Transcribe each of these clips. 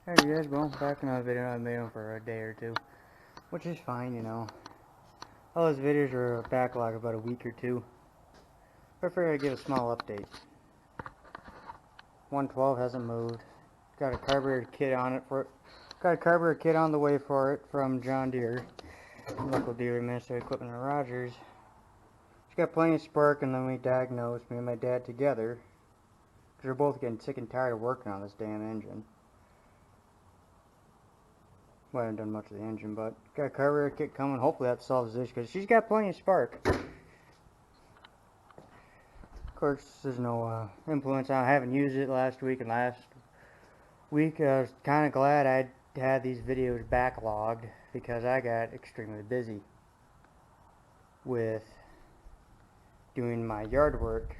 Alright guys, well, back in another video. I made them for a day or two, which is fine, you know. All those videos are a backlog about a week or two. But I figured I'd give a small update. 112 hasn't moved. Got a carburetor kit on it for it. Got a carburetor kit on the way for it from John Deere, local dealer, Ministry of Equipment in Rogers. It's got plenty of spark, and then we diagnosed, me and my dad together, because we're both getting sick and tired of working on this damn engine. Well, I haven't done much of the engine, but got a carburetor kit coming. Hopefully that solves this, because she's got plenty of spark. Of course, there's no influence on it. I haven't used it last week and last week. I was kind of glad I had these videos backlogged, because I got extremely busy with doing my yard work.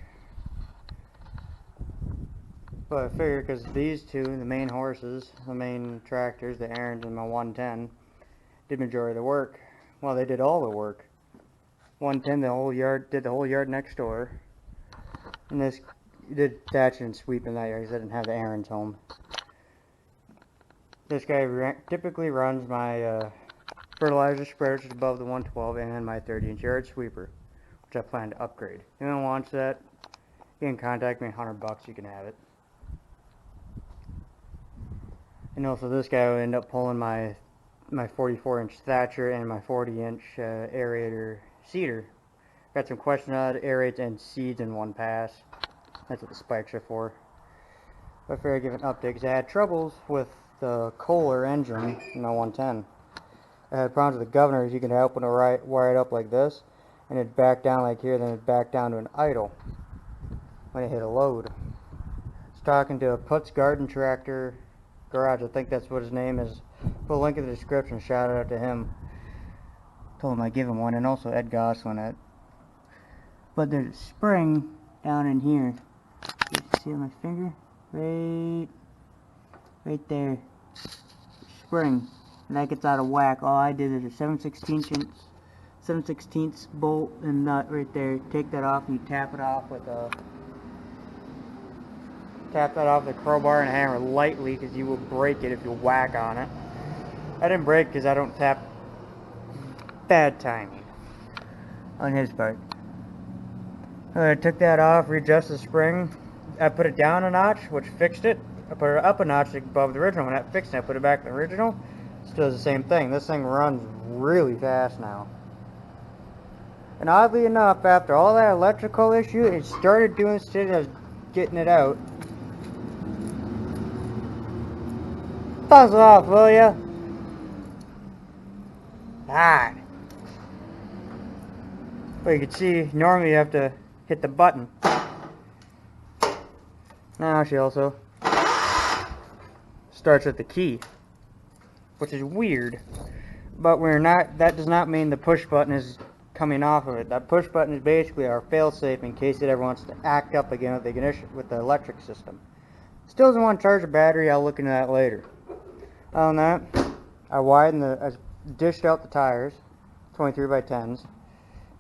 But I figured, because these two, the main horses, the main tractors, the Aaron's and my 110, did majority of the work. Well, they did all the work. 110, did the whole yard next door. And this did thatching and sweeping that yard, because I didn't have the Aaron's home. This guy typically runs my fertilizer spreader, which is above the 112, and my 30-inch yard sweeper, which I plan to upgrade. If anyone wants that, you can contact me. $100, you can have it. And also, this guy will end up pulling my 44-inch Thatcher and my 40-inch aerator seeder. Got some questions on it. Aerates and seeds in one pass. That's what the spikes are for. But I figured I'd give an update, because I had troubles with the Kohler engine in my 110. I had problems with the governors. You can open it wire it up like this, and it'd back down like here, then it'd back down to an idle when it hit a load. I was talking to a Putz Garden Tractor Garage, I think that's what his name is. Put a link in the description. Shout out to him. Told him I'd give him one, and also Ed Goslin it. But there's a spring down in here. You can see on my finger, right there. Spring, and that gets out of whack. All I did is a 7/16 bolt and nut right there. Take that off, and you tap it off with a. Tap that off with a crowbar and a hammer lightly, because you will break it if you whack on it. I didn't break because I don't tap. Bad timing on his part. I took that off, readjusted the spring. I put it down a notch, which fixed it. I put it up a notch above the original. When that fixed it, I put it back to the original. Still does the same thing. This thing runs really fast now. And oddly enough, after all that electrical issue, it started doing shit as getting it out. Buzz off, will ya? God. But you can see, normally you have to hit the button. Now she also starts at the key, which is weird. But that does not mean the push button is coming off of it. That push button is basically our fail-safe in case it ever wants to act up again with the ignition, with the electric system. Still doesn't want to charge the battery. I'll look into that later. On that, I dished out the tires, 23 by 10s.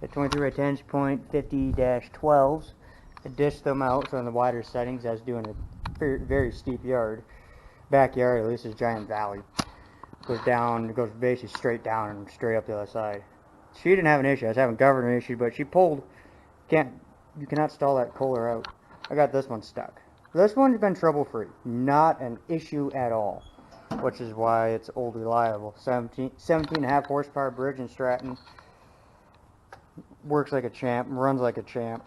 The 23 by 10s, 0.50-12s. I dished them out, so in the wider settings, I was doing a very steep backyard, at least this giant valley. Goes down, it goes basically straight down and straight up the other side. She didn't have an issue. I was having governor issue, but she pulled. You cannot stall that Kohler out. I got this one stuck. This one's been trouble-free, not an issue at all, which is why it's old reliable. 17.5 horsepower Briggs Stratton. Works like a champ, runs like a champ.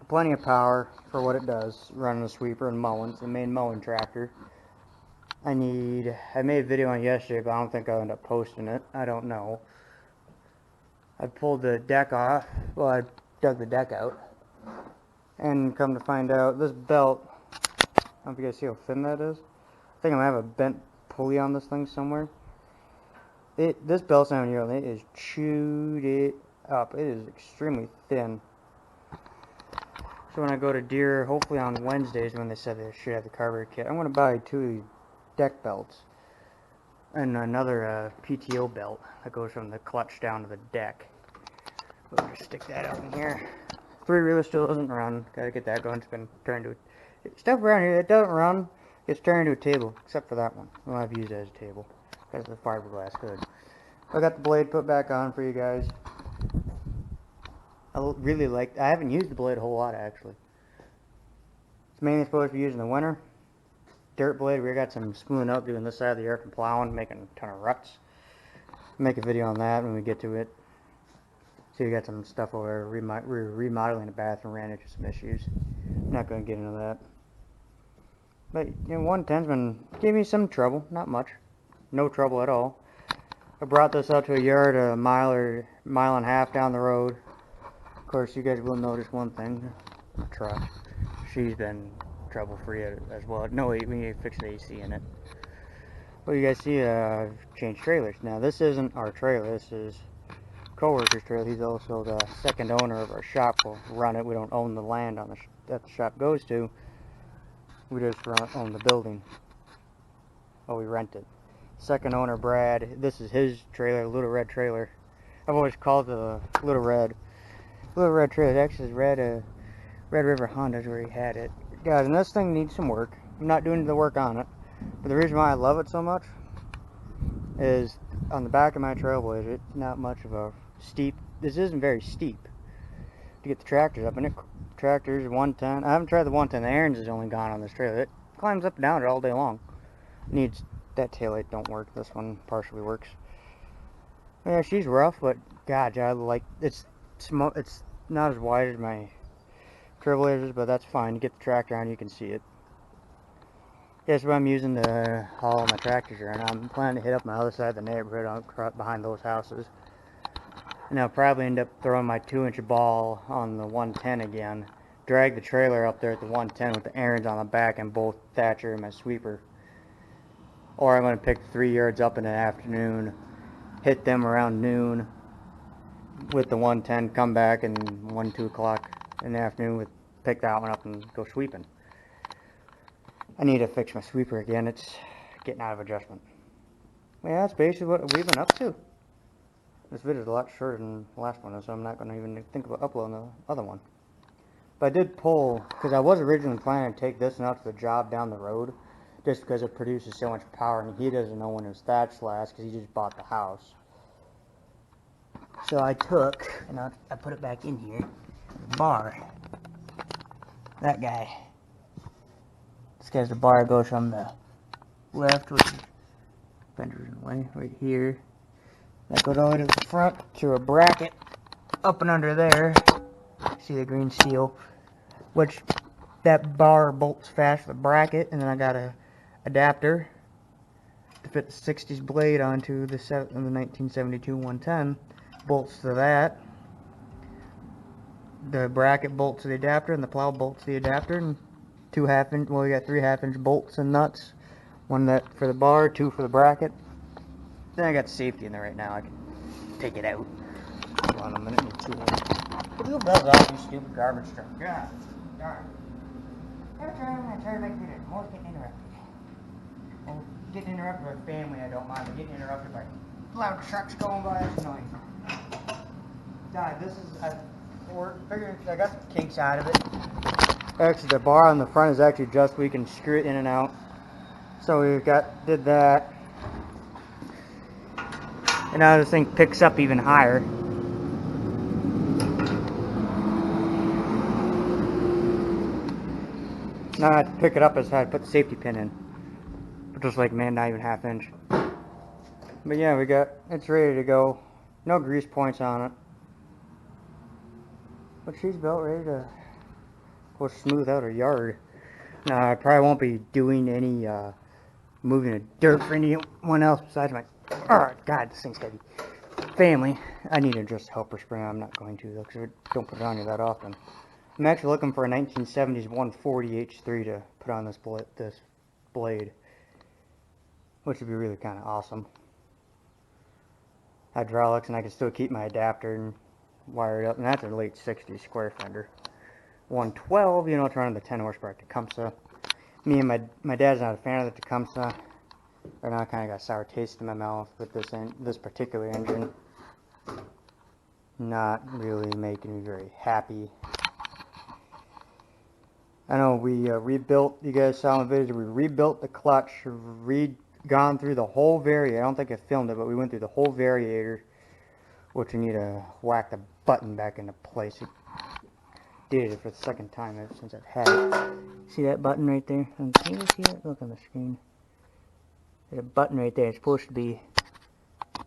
Plenty of power for what it does, running a sweeper and mowing. It's the main mowing tractor. I made a video on it yesterday, but I don't think I'll end up posting it. I don't know. I pulled the deck off. Well, I dug the deck out. And come to find out, this belt, I don't know if you guys see how thin that is. I think I'm going to have a bent pulley on this thing somewhere. This belt's not even here. It is chewed it up. It is extremely thin. So when I go to Deere, hopefully on Wednesdays when they said they should have the carburetor kit, I'm going to buy 2 of these deck belts. And another PTO belt that goes from the clutch down to the deck. We'll just stick that up in here. 3-wheeler still doesn't run. Gotta get that going. It's been turned to stuff around here that doesn't run. It's turned into a table, except for that one. Well, I've used it as a table because of the fiberglass hood. I got the blade put back on for you guys. I haven't used the blade a whole lot actually. It's mainly supposed to be used in the winter. Dirt blade, we got some smoothing up doing this side of the earth and plowing, making a ton of ruts. Make a video on that when we get to it. So you got some stuff over there. We're remodeling the bathroom, ran into some issues. I'm not going to get into that. But 110's been giving me some trouble, not much. No trouble at all. I brought this out to a yard a mile and a half down the road. Of course, you guys will notice one thing. The truck. She's been trouble-free as well. No, we need to fix the AC in it. Well, you guys see, I've changed trailers. Now, this isn't our trailer. This is co-worker's trailer. He's also the second owner of our shop. We'll run it. We don't own the land on that the shop goes to. We just own the building. Oh, we rent it. Second owner, Brad. This is his trailer, Little Red trailer. I've always called it the Little Red. Little Red trailer. It actually is Red River Honda's where he had it. Guys, and this thing needs some work. I'm not doing the work on it. But the reason why I love it so much is on the back of my Trailblazer, it's not much of a steep. This isn't very steep to get the tractors up. And it tractors 110. I haven't tried the 110. The Aaron's is only gone on this trailer. It climbs up and down it all day long. Needs that taillight don't work. This one partially works. Yeah, she's rough, but God, I like it's not as wide as my Trailblazers, but that's fine. You get the tractor on, you can see it. Guess what I'm using to haul my tractors around. I'm planning to hit up my other side of the neighborhood behind those houses. And I'll probably end up throwing my 2-inch ball on the 110 again. Drag the trailer up there at the 110 with the Aaron's on the back and both Thatcher and my sweeper. Or I'm going to pick 3 yards up in the afternoon, hit them around noon with the 110, come back and 2 o'clock in the afternoon pick that one up and go sweeping. I need to fix my sweeper again. It's getting out of adjustment. Well, yeah, that's basically what we've been up to. This video is a lot shorter than the last one, so I'm not going to even think about uploading the other one. But I did pull, because I was originally planning to take this one out to the job down the road, just because it produces so much power, and he doesn't know when it was thatched last, because he just bought the house. So I took, and I put it back in here, the bar. That guy. This guy's the bar. Goes from the left, which is fender's in the way, right here. That goes all the way to the front to a bracket up and under there. See the green steel, which that bar bolts fast to the bracket, and then I got a adapter to fit the 60s blade onto the 1972 110. Bolts to that. The bracket bolts to the adapter, and the plow bolts to the adapter, and 2 half-inch. Well, we got 3 half-inch bolts and nuts. 1 that for the bar, 2 for the bracket. Then I got safety in there right now. I can take it out. Hold on a minute. Put your bells off, you stupid garbage truck. God darn. Every time I try to make a video, I'm always getting interrupted. Well, getting interrupted by family, I don't mind, but getting interrupted by loud trucks going by, that's annoying. God, this is, I got the kinks out of it. Actually, the bar on the front is actually just, we can screw it in and out. So we did that. And now this thing picks up even higher. Now I have to pick it up as I put the safety pin in. But just like, man, not even half-inch. But yeah, it's ready to go. No grease points on it. But she's about ready to go smooth out her yard. Now I probably won't be doing any moving of dirt for anyone else besides my, oh God, this thing's heavy, family. I need to just helper spring. I'm not going to though, because we don't put it on you that often. I'm actually looking for a 1970s 140 H3 to put on this blade, which would be really kind of awesome. Hydraulics, and I can still keep my adapter and wire it up, and that's a late 60s square fender. 112, you know, it's running the 10 horsepower Tecumseh. Me and my dad's not a fan of the Tecumseh. Right now I kind of got a sour taste in my mouth with this particular engine. Not really making me very happy. I know we rebuilt, you guys saw in the video, we rebuilt the clutch, gone through the whole variator. I don't think I filmed it, but we went through the whole variator, which we need to whack the button back into place. It did it for the second time ever since I've had it. See that button right there? Can you see it? Look on the screen. There's a button right there. It's supposed to be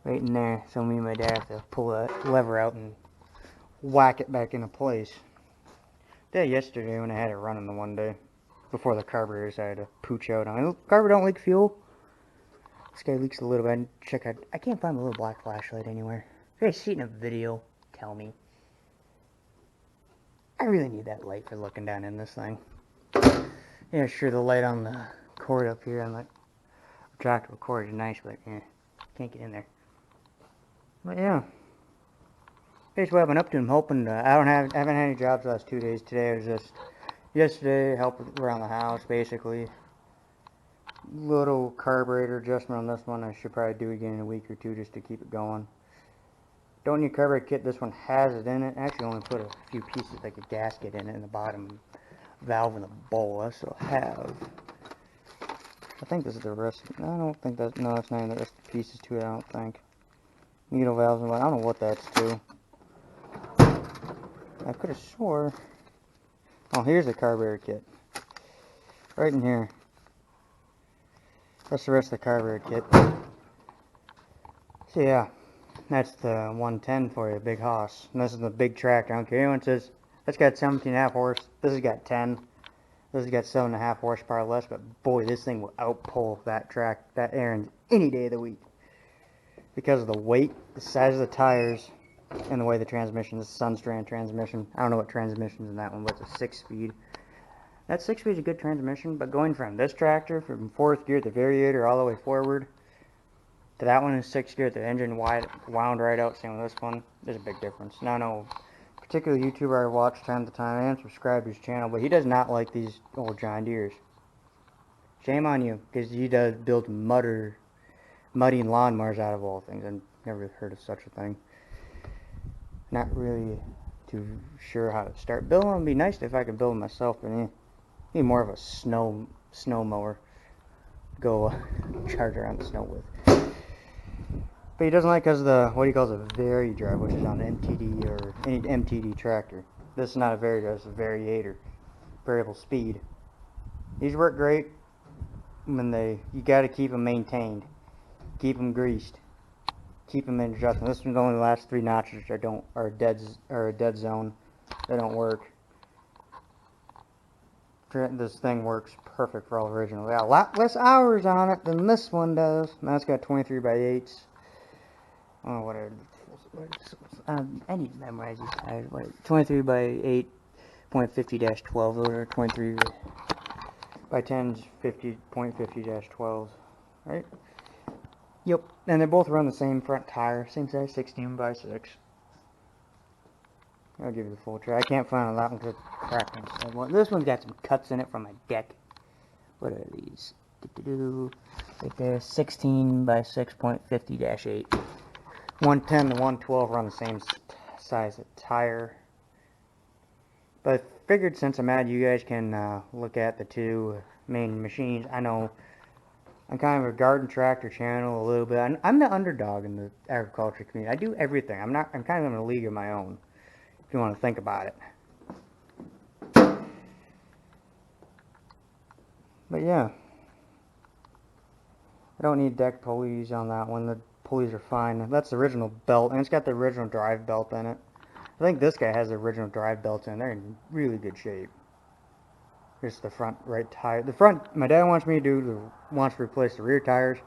right in there, so me and my dad have to pull that lever out and whack it back into place. Did yesterday when I had it running the one day before the carburetor decided to pooch out on it. The carburetor don't leak fuel. This guy leaks a little bit. Check out. I can't find my little black flashlight anywhere. If you guys see it in a video, tell me. I really need that light for looking down in this thing. Yeah, sure, the light on the cord up here on the retractable cord is nice, but can't get in there. But yeah. Here's what I've been up to. I'm hoping I haven't had any jobs the last 2 days. Today was just yesterday, help around the house basically. Little carburetor adjustment on this one. I should probably do again in a week or two just to keep it going. Don't need carburetor kit. This one has it in it. I actually only put a few pieces like a gasket in it in the bottom valve in the bowl. I still have. I think this is the rest. I don't think that. No, that's not even the rest of the pieces to it. I don't think. Needle valves and what. I don't know what that's to. I could have swore. Oh, here's the carburetor kit. Right in here. That's the rest of the carburetor kit. So yeah, that's the 110 for you, big hoss. And this is the big tractor. I don't care. Anyone says that's got 17.5 horse. This has got 10. This has got 7.5 horsepower less. But boy, this thing will outpull that errand any day of the week because of the weight, the size of the tires, and the way the transmission. This is Sunstrand transmission. I don't know what transmission's in that one, but it's a 6-speed. That 6-speed is a good transmission, but going from this tractor, from 4th gear, the variator, all the way forward, to that one in 6th gear, the engine wound right out, same with this one, there's a big difference. Now I know a particular YouTuber I watch time to time, I am subscribed to his channel, but he does not like these old John Deeres. Shame on you, because he does build mudding lawnmowers out of all things. I've never heard of such a thing. Not really too sure how to start building them. It'd be nice if I could build them myself, but need more of a snow mower. Go charge around the snow with. But he doesn't like because of the what he calls a vari drive, which is on the MTD or any MTD tractor. This is not a vari drive, it's a variator, variable speed. These work great when you got to keep them maintained, keep them greased, keep them in adjustment. This one's only the last 3 notches are a dead zone. They don't work. This thing works perfect for all original. Got a lot less hours on it than this one does. Now it's got 23x8s. Oh, what I need to memorize these tires. 23x8.50-12. Those are 23x10s 50.50-12s. Right? Yep. And they both run the same front tire, same size 16x6. I'll give you the full tray. I can't find that one because it's cracked inside. Well, this one's got some cuts in it from my deck. What are these? Right there, 16x6.50-8. 110 to 112 run the same size of tire. But I figured since I'm at, you guys can look at the 2 main machines. I know I'm kind of a garden tractor channel a little bit. I'm the underdog in the agriculture community. I do everything. I'm kind of in a league of my own, if you want to think about it. But yeah, I don't need deck pulleys on that one. The pulleys are fine. That's the original belt, and it's got the original drive belt in it. I think this guy has the original drive belts in. They're in really good shape. Here's the front right tire. The front, my dad wants to replace the rear tires.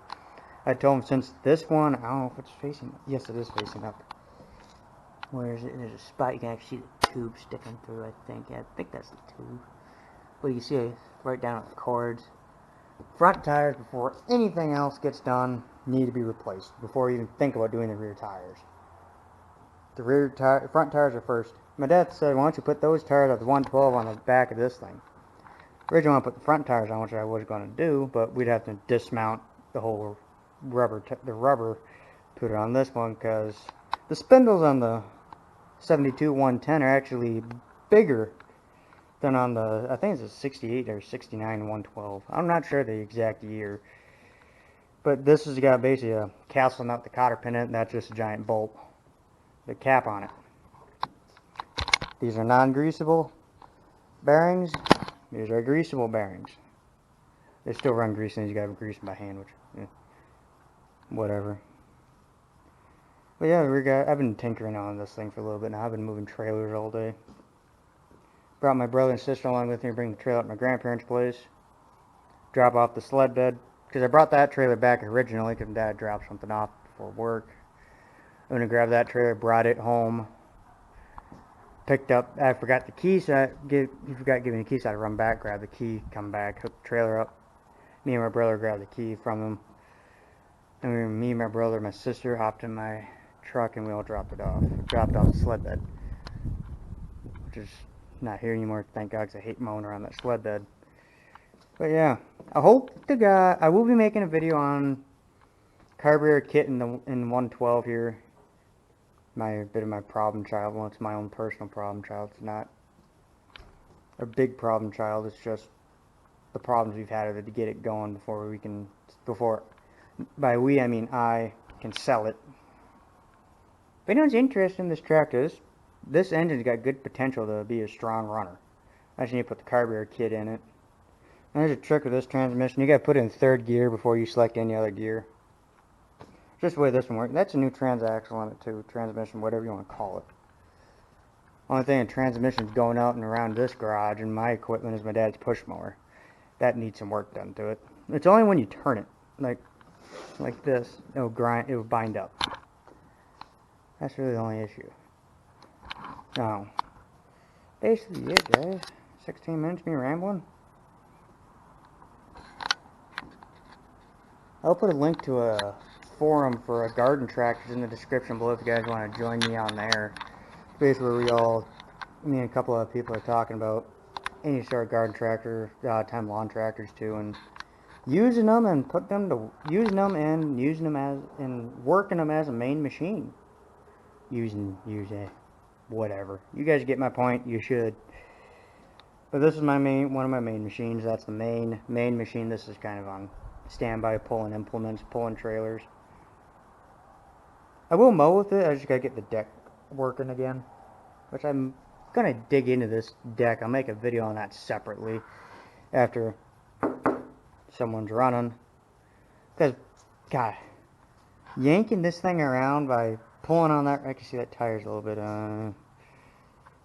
I told him since this one, I don't know if it's facing, yes it is facing up. Where is it? There's a spot you can actually see the tube sticking through, I think. Yeah, I think that's the tube. But you can see it right down at the cords. Front tires, before anything else gets done, need to be replaced before you even think about doing the rear tires. The front tires are first. My dad said, why don't you put those tires of the 112 on the back of this thing? Originally I put the front tires on, which I was going to do, but we'd have to dismount the whole rubber, put it on this one, because the spindles on the 72 110 are actually bigger Then on the, I think it's a 68 or 69 112. I'm not sure the exact year. But this has got basically a castle nut, the cotter pin in it, and that's just a giant bolt. The cap on it. These are non-greasable bearings. These are greasable bearings. They still run greasing. You gotta grease them by hand, which, whatever. But yeah, I've been tinkering on this thing for a little bit now. I've been moving trailers all day. Brought my brother and sister along with me to bring the trailer up to my grandparents' place. Drop off the sled bed. Because I brought that trailer back originally because Dad dropped something off before work. I'm going to grab that trailer, brought it home. Picked up, I forgot the key, so he forgot to give me the key, so I had to run back, grab the key, come back, hook the trailer up. Me and my brother grabbed the key from him. And me, my brother, my sister hopped in my truck and we all dropped it off. Dropped off the sled bed. Which is not here anymore, thank God, because I hate mowing around that sled bed. But yeah, I hope I will be making a video on carburetor kit in 112 here. A bit of my problem child. Well, it's my own personal problem child. It's not a big problem child. It's just the problems we've had with it to get it going by we I mean I can sell it. If anyone's interested in this tractor, this engine's got good potential to be a strong runner. I just need to put the carburetor kit in it. And there's a trick with this transmission. You got to put it in third gear before you select any other gear. Just the way this one works. That's a new transaxle on it too. Transmission, whatever you want to call it. Only thing in transmission is going out and around this garage and my equipment is my dad's push mower. That needs some work done to it. It's only when you turn it, like this, it'll bind up. That's really the only issue. Now, basically it, guys. 16 minutes me rambling. I'll put a link to a forum for garden tractors in the description below if you guys want to join me on there. Basically where me and a couple of people are talking about any sort of garden tractor, time lawn tractors too, and using them and working them as a main machine. Whatever. You guys get my point. You should. But this is one of my main machines. That's the main machine. This is kind of on standby, pulling implements, pulling trailers. I will mow with it. I just gotta get the deck working again, which I'm gonna dig into this deck. I'll make a video on that separately after someone's running. Because, God, yanking this thing around by pulling on that, I can see that tire's a little bit,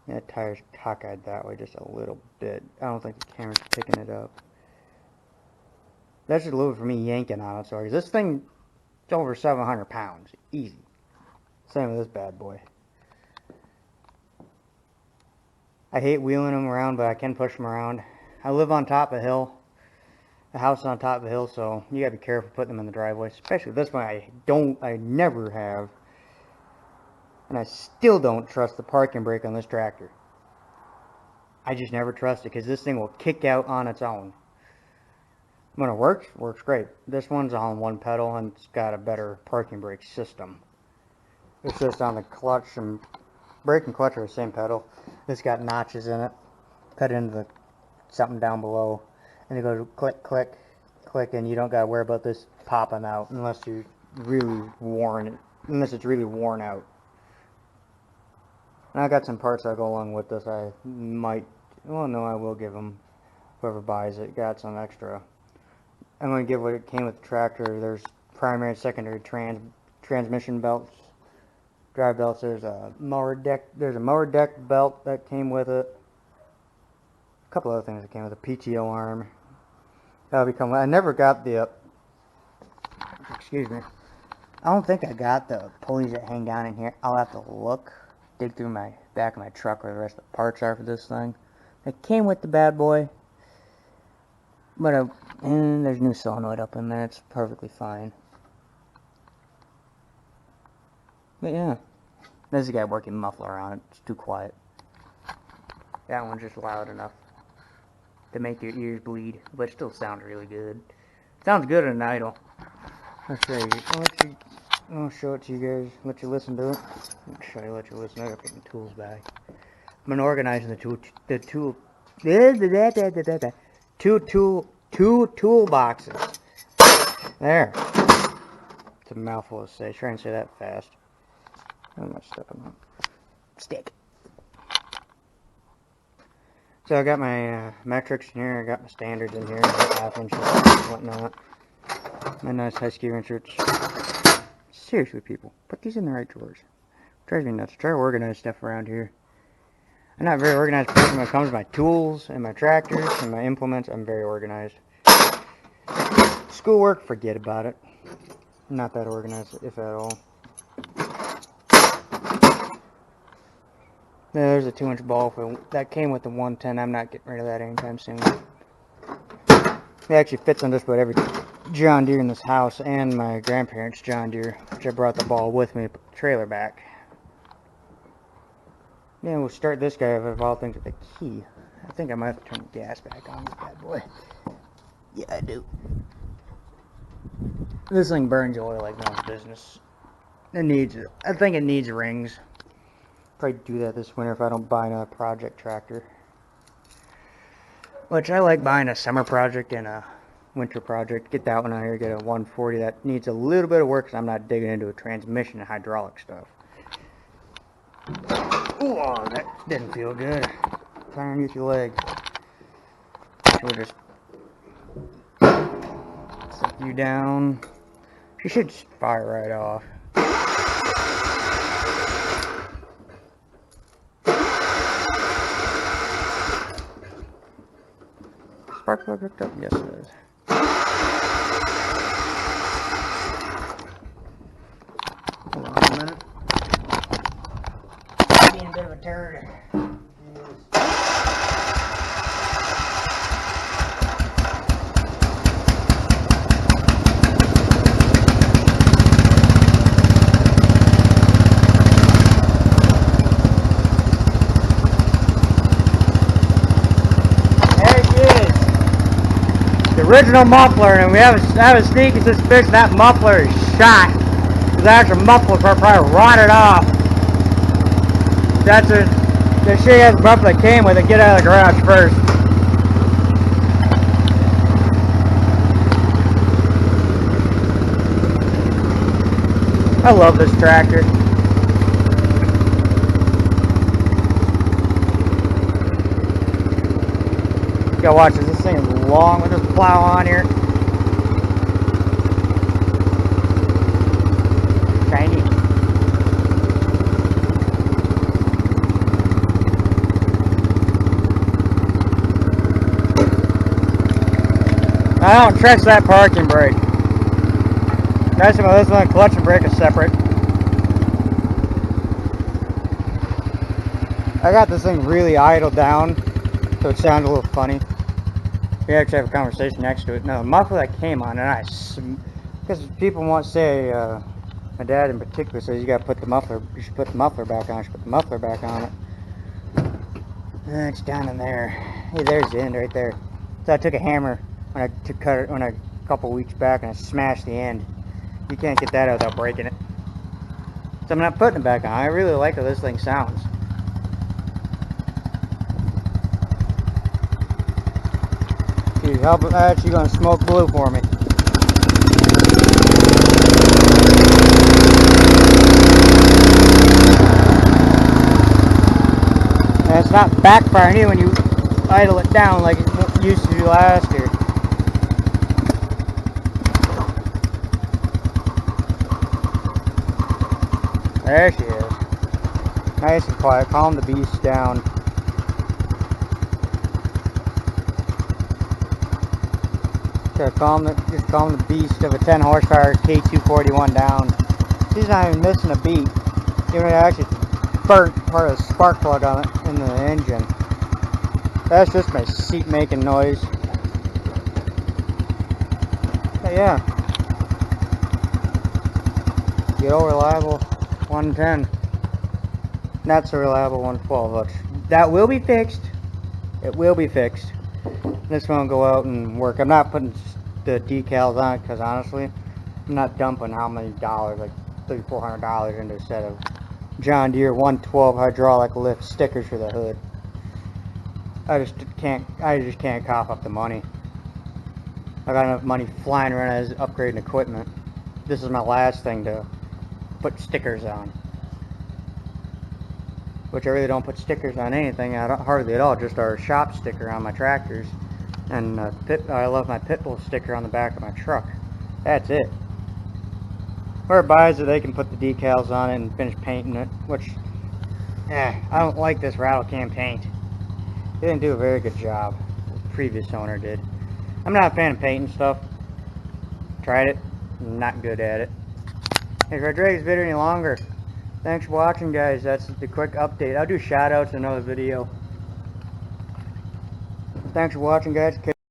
that tire's cockeyed that way just a little bit. I don't think the camera's picking it up. That's just a little bit for me yanking on it, so because this thing is over 700 pounds, easy. Same with this bad boy. I hate wheeling them around, but I can push them around. I live on top of a hill. The house is on top of a hill, so you gotta be careful putting them in the driveway. Especially this one, I never have, and I still don't trust the parking brake on this tractor. I just never trust it because this thing will kick out on its own. When it works great. This one's on one pedal and it's got a better parking brake system. It's just on the clutch, and brake and clutch are the same pedal. It's got notches in it. Cut into something down below, and it goes click, click, click, and you don't gotta worry about this popping out unless it's really worn out. And I got some parts that go along with this. I will give them, whoever buys it, got some extra. I'm going to give what it came with the tractor. There's primary and secondary transmission belts, drive belts. There's a mower deck belt that came with it. A couple other things that came with a PTO arm. I never got the, excuse me. I don't think I got the pulleys that hang down in here. I'll have to dig through my back of my truck where the rest of the parts are for this thing. It came with the bad boy. But and there's new solenoid up in there. It's perfectly fine. But yeah, there's a guy working muffler on it. It's too quiet. That one's just loud enough to make your ears bleed, but it still sounds really good. Sounds good in an idle. I'll show it to you guys. Let you listen to it. Let you listen. I gotta put the tools back. I've been organizing the Two toolboxes. There. It's a mouthful to say. Try and say that fast. How much stuff in that? Stick. So I got my metrics in here. I got my standards in here. Half inches and whatnot. My nice high-ski wrenches. Seriously, people, put these in the right drawers. Drives me nuts. Try to organize stuff around here. I'm not a very organized person when it comes to my tools and my tractors and my implements. I'm very organized. Schoolwork, forget about it. I'm not that organized, if at all. There's a 2-inch ball that came with the 110. I'm not getting rid of that anytime soon. It actually fits on just about every John Deere in this house and my grandparents' John Deere, which I brought the ball with me to put the trailer back. Yeah, we'll start this guy of all things with a key. I think I might have to turn the gas back on this bad boy. Yeah, I do. This thing burns oil like no business. I think it needs rings. Probably do that this winter if I don't buy another project tractor. Which I like buying a summer project and a winter project. Get that one out here, get a 140 that needs a little bit of work because I'm not digging into a transmission and hydraulic stuff. Ooh, oh, that didn't feel good. It's underneath your leg. We'll just set you down. She should fire right off. Spark plug hooked up? Yes, it is. Hold on a minute. Being a bit of a turd. Original muffler, and we have a sneaky suspicion that muffler is shot. The actual muffler part probably rotted off. That's the shit has muffler that came with it. Get out of the garage first. I love this tractor. Go watch this. This thing is long. We'll just plow on here. Shiny. I don't trust that parking brake. Nice about this one, clutch and brake is separate. I got this thing really idled down, so it sounds a little funny. We actually have a conversation next to it. No, the muffler that came on, and because people want to say, my dad in particular says you should put the muffler back on. And it's down in there. Hey, there's the end right there. So I took a hammer when I cut it a couple weeks back, and I smashed the end. You can't get that out without breaking it. So I'm not putting it back on. I really like how this thing sounds. I'm actually going to smoke blue for me. And it's not backfiring either when you idle it down like it used to do last year. There she is. Nice and quiet. Calm the beast down. Just calm the beast of a 10 horsepower K241 down. She's not even missing a beat. Even though it actually burnt part of the spark plug on it in the engine. That's just my seat making noise. But yeah. Good old reliable 110. Not so reliable 112. Which that will be fixed. It will be fixed. This one will go out and work. I'm not putting the decals on it because honestly, I'm not dumping how many dollars, like $300-400 into a set of John Deere 112 hydraulic lift stickers for the hood. I just can't cough up the money. I got enough money flying around as upgrading equipment. This is my last thing to put stickers on. Which I really don't put stickers on anything, hardly at all, just our shop sticker on my tractors. And I love my Pitbull sticker on the back of my truck. That's it. Whoever buys it, they can put the decals on it and finish painting it, which, I don't like this rattle can paint. They didn't do a very good job. The previous owner did. I'm not a fan of painting stuff. Tried it, not good at it. If I drag this video any longer, thanks for watching, guys. That's the quick update. I'll do shout outs in another video. Thanks for watching, guys.